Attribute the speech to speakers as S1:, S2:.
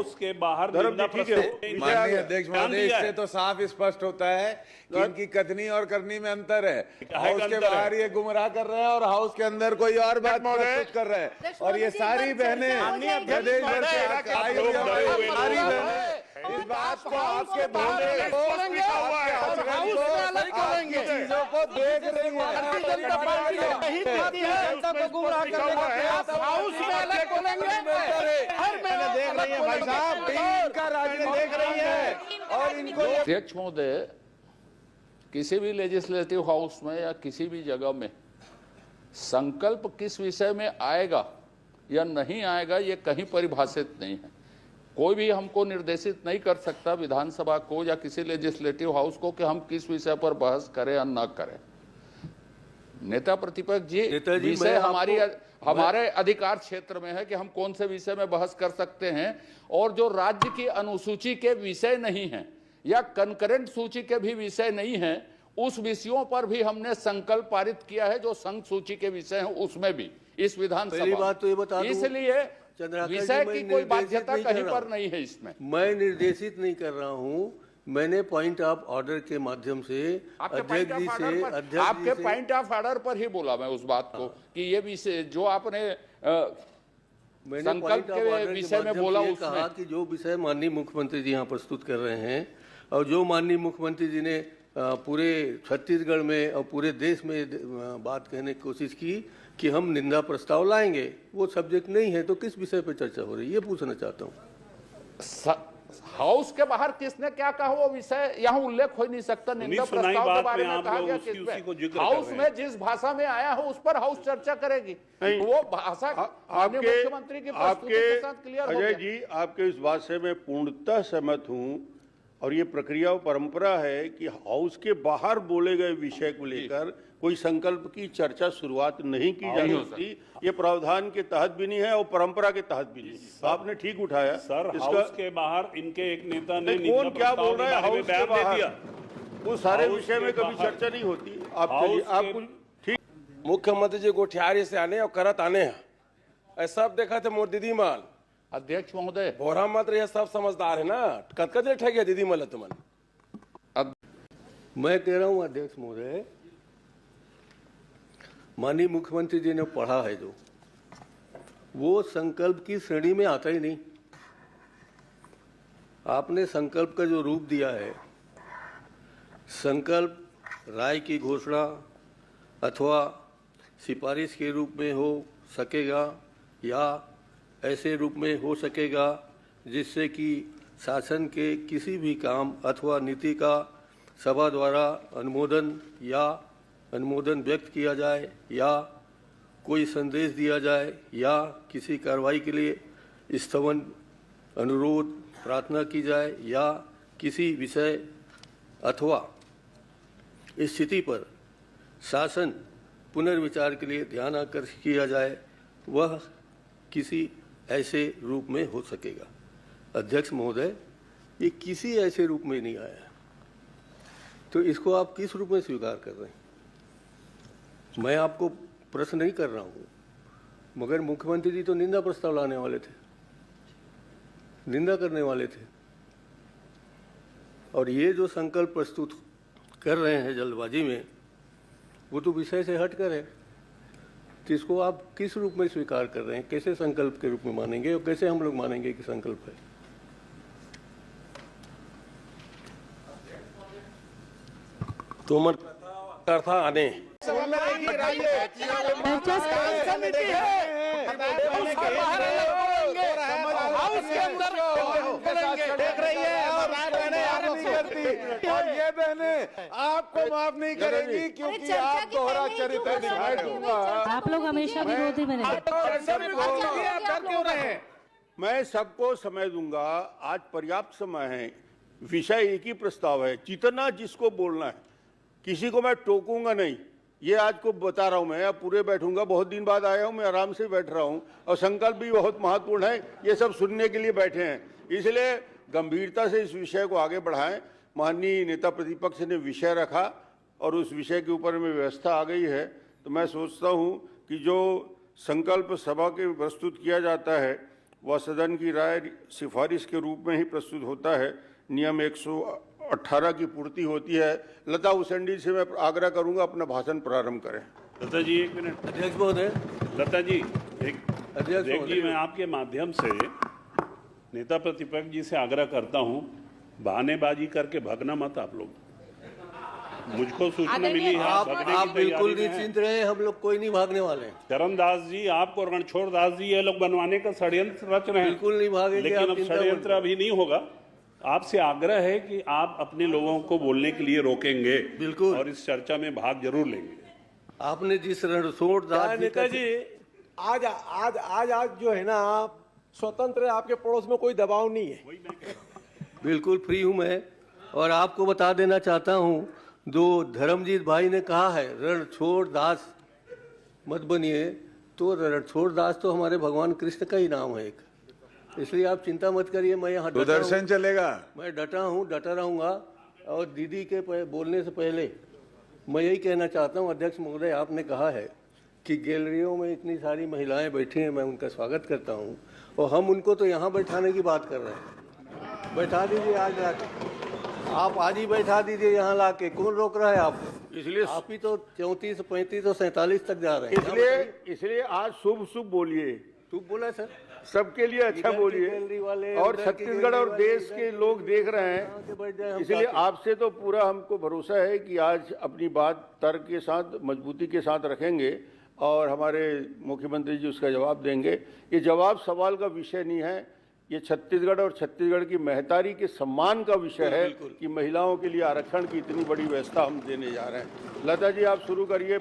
S1: House के बाहर निंदा प्रस्ताव।
S2: माननीय अध्यक्ष महोदय, इससे तो साफ स्पष्ट होता है कि इनकी कथनी और करनी में अंतर है। हाउस के बाहर ये गुमराह कर रहे हैं और हाउस के अंदर कोई और बात प्रस्तुत कर रहे हैं। और ये सारी बहनें प्रदेश भर से आई हुई सारी बहनें इस बात को आपके बोलने चीजों को देख रही है भाई साहब, इनका राजनीति देख रही है। और इनको
S3: अध्यक्ष महोदय, किसी भी लेजिस्लेटिव हाउस में या किसी भी जगह में संकल्प किस विषय में आएगा या नहीं आएगा ये कहीं परिभाषित नहीं है। कोई भी हमको निर्देशित नहीं कर सकता विधानसभा को या किसी लेजिस्लेटिव हाउस को कि हम किस विषय पर बहस करें या न करें। नेता प्रतिपक्ष जी, विषय हमारे अधिकार क्षेत्र में है कि हम कौन से विषय में बहस कर सकते हैं, और जो राज्य की अनुसूची के विषय नहीं है या कंकरेंट सूची के भी विषय नहीं है, उस विषयों पर भी हमने संकल्प पारित किया है जो संघ सूची के विषय हैं उसमें भी इस विधानसभा।
S4: बात तो ये बता दूं,
S3: इसलिए विषय की कोई बाध्यता कहीं पर नहीं है। इसमें मैं
S4: निर्देशित नहीं कर रहा हूँ, मैंने पॉइंट ऑफ ऑर्डर के माध्यम से अध्यक्ष जी से
S3: आपके पॉइंट ऑफ ऑर्डर पर ही बोला मैं उस बात को कि ये विषय जो आपने संकल्प के विषय में बोला उसमें
S4: कहा कि जो विषय माननीय मुख्यमंत्री जी यहाँ प्रस्तुत कर रहे हैं और जो माननीय मुख्यमंत्री जी ने पूरे छत्तीसगढ़ में और पूरे देश में बात कहने की कोशिश की कि हम निंदा प्रस्ताव लाएंगे, वो सब्जेक्ट नहीं है तो किस विषय पर चर्चा हो रही है ये पूछना चाहता हूँ।
S3: हाउस के बाहर किसने क्या कहा वो विषय यहाँ उल्लेख हो नहीं सकता। निंदा प्रस्ताव के बारे में कहा गया किसमें, हाउस में जिस भाषा में आया हो उस पर हाउस चर्चा करेगी। वो भाषा आपके मुख्यमंत्री की प्रस्तुति के साथ क्लियर हो गया।
S5: अजय जी, आपके इस बात से मैं पूर्णतः सहमत हूँ और ये प्रक्रिया और परंपरा है कि हाउस के बाहर बोले गए विषय को लेकर कोई संकल्प की चर्चा शुरुआत नहीं की जा सकती। ये प्रावधान के तहत भी नहीं है और परंपरा के तहत भी नहीं। आपने ठीक उठाया
S1: सर। हाउस के बाहर इनके एक नेता ने
S5: कौन क्या बोल रहा है हाउस के बाहर, वो सारे विषय में कभी चर्चा नहीं होती। आप ठीक,
S6: मुख्यमंत्री जी गोठियारी से आने और करत आने हैं, ऐसा देखा थे मोर दीदी मान।
S3: अध्यक्ष महोदय,
S6: बोरा मात्र ये सब समझदार है ना, कद ठह गया दीदी मल तुमन।
S4: मैं कह रहा हूँ अध्यक्ष महोदय, माननीय मुख्यमंत्री जी ने पढ़ा है जो वो संकल्प की श्रेणी में आता ही नहीं। आपने संकल्प का जो रूप दिया है, संकल्प राय की घोषणा अथवा सिफारिश के रूप में हो सकेगा या ऐसे रूप में हो सकेगा जिससे कि शासन के किसी भी काम अथवा नीति का सभा द्वारा अनुमोदन व्यक्त किया जाए या कोई संदेश दिया जाए या किसी कार्रवाई के लिए स्थगन अनुरोध प्रार्थना की जाए या किसी विषय अथवा स्थिति पर शासन पुनर्विचार के लिए ध्यान आकर्षित किया जाए, वह किसी ऐसे रूप में हो सकेगा। अध्यक्ष महोदय, ये किसी ऐसे रूप में नहीं आया, तो इसको आप किस रूप में स्वीकार कर रहे हैं? मैं आपको प्रश्न नहीं कर रहा हूँ, मगर मुख्यमंत्री जी तो निंदा प्रस्ताव लाने वाले थे, निंदा करने वाले थे, और ये जो संकल्प प्रस्तुत कर रहे हैं जल्दबाजी में, वो तो विषय से हटकर है। तो इसको आप किस रूप में स्वीकार कर रहे हैं? कैसे संकल्प के रूप में मानेंगे और कैसे हम लोग मानेंगे कि संकल्प है?
S6: तुम था आने
S2: और ये बहनें आपको माफ नहीं करेंगी क्योंकि आप दोहरा चरित्र दिखाई दूंगा।
S7: आप लोग हमेशा विरोधी में रहे।
S5: मैं सबको समय दूंगा, आज पर्याप्त समय है, विषय एक ही प्रस्ताव है, जितना जिसको बोलना है, किसी को मैं टोकूंगा नहीं। ये आज को बता रहा हूं, मैं अब पूरे बैठूंगा, बहुत दिन बाद आया हूं, मैं आराम से बैठ रहा हूं और संकल्प भी बहुत महत्वपूर्ण है, ये सब सुनने के लिए बैठे हैं, इसलिए गंभीरता से इस विषय को आगे बढ़ाएं। माननीय नेता प्रतिपक्ष ने विषय रखा और उस विषय के ऊपर में व्यवस्था आ गई है, तो मैं सोचता हूं कि जो संकल्प सभा के प्रस्तुत किया जाता है वह सदन की राय सिफारिश के रूप में ही प्रस्तुत होता है। नियम 118 की पूर्ति होती है। लता हुसैन से मैं आग्रह करूंगा अपना भाषण प्रारंभ करें।
S1: लता जी 1 मिनट।
S4: अध्यक्ष महोदय,
S1: लता जी
S4: अध्यक्ष
S1: जी,
S4: महोदय,
S1: मैं आपके माध्यम से नेता प्रतिपक्ष जी से आग्रह करता हूं, बहानेबाजी करके भगना मत आप लोग। मुझको सूचना मिली है
S4: आप
S1: भगने की
S4: बिल्कुल
S1: तैयारी में हैं।
S4: निश्चिंत रहे, हम लोग कोई नहीं भागने वाले हैं।
S1: चरणदास जी, आपको रणछोड़ दास जी ये लोग बनवाने का षड्यंत्र रच रहे हैं।
S4: बिल्कुल नहीं भागेंगे,
S1: लेकिन
S4: आप
S1: अब
S4: चिंता मत
S1: षड्यंत्र
S4: करो।
S1: अभी नहीं होगा। आपसे आग्रह है कि आप अपने लोगों को बोलने के लिए रोकेंगे,
S4: बिल्कुल।
S1: और इस चर्चा में भाग जरूर लेंगे।
S4: आपने जिस रणछोड़ दास जी
S6: नेता
S4: का
S6: जी, आज जो है ना, आप स्वतंत्र है, आपके पड़ोस में कोई दबाव नहीं है।
S4: बिल्कुल फ्री हूं मैं, और आपको बता देना चाहता हूं, जो धर्मजीत भाई ने कहा है रणछोड़ दास मत बनिए, तो रणछोड़ दास तो हमारे भगवान कृष्ण का ही नाम है एक, इसलिए आप चिंता मत करिए। मैं यहाँ
S2: तो दर्शन चलेगा।
S4: मैं डटा हूँ, डटा रहूँगा। और दीदी के बोलने से पहले मैं यही कहना चाहता हूँ, अध्यक्ष महोदय, आपने कहा है कि गैलरियों में इतनी सारी महिलाएं बैठी हैं, मैं उनका स्वागत करता हूँ, और हम उनको तो यहाँ बैठाने की बात कर रहे हैं। बैठा दीजिए आज लाके, आप आज ही बैठा दीजिए यहाँ लाके, कौन रोक रहा है आपको?
S5: इसलिए
S4: आप ही तो 34, 35 और 47 तक जा रहे हैं।
S5: इसलिए आज शुभ शुभ बोलिए,
S4: तू बोला सर,
S5: सबके लिए अच्छा
S4: इधर की
S5: बोलिए।
S4: गैलरी वाले,
S5: और
S4: उधर की
S5: छत्तीसगढ़ और
S4: गैलरी
S5: देश
S4: वाले,
S5: के लोग देख रहे
S4: यहाँ के बैठ जाए
S5: हैं,
S4: हम
S5: इसलिए
S4: साथ।
S5: आपसे तो पूरा हमको भरोसा है कि आज अपनी बात तर्क के साथ, मजबूती के साथ रखेंगे, और हमारे मुख्यमंत्री जी उसका जवाब देंगे। ये जवाब सवाल का विषय नहीं है, ये छत्तीसगढ़ और छत्तीसगढ़ की महतारी के सम्मान का विषय है कि महिलाओं के लिए आरक्षण की इतनी बड़ी व्यवस्था हम देने जा रहे हैं। लता जी, आप शुरू करिए।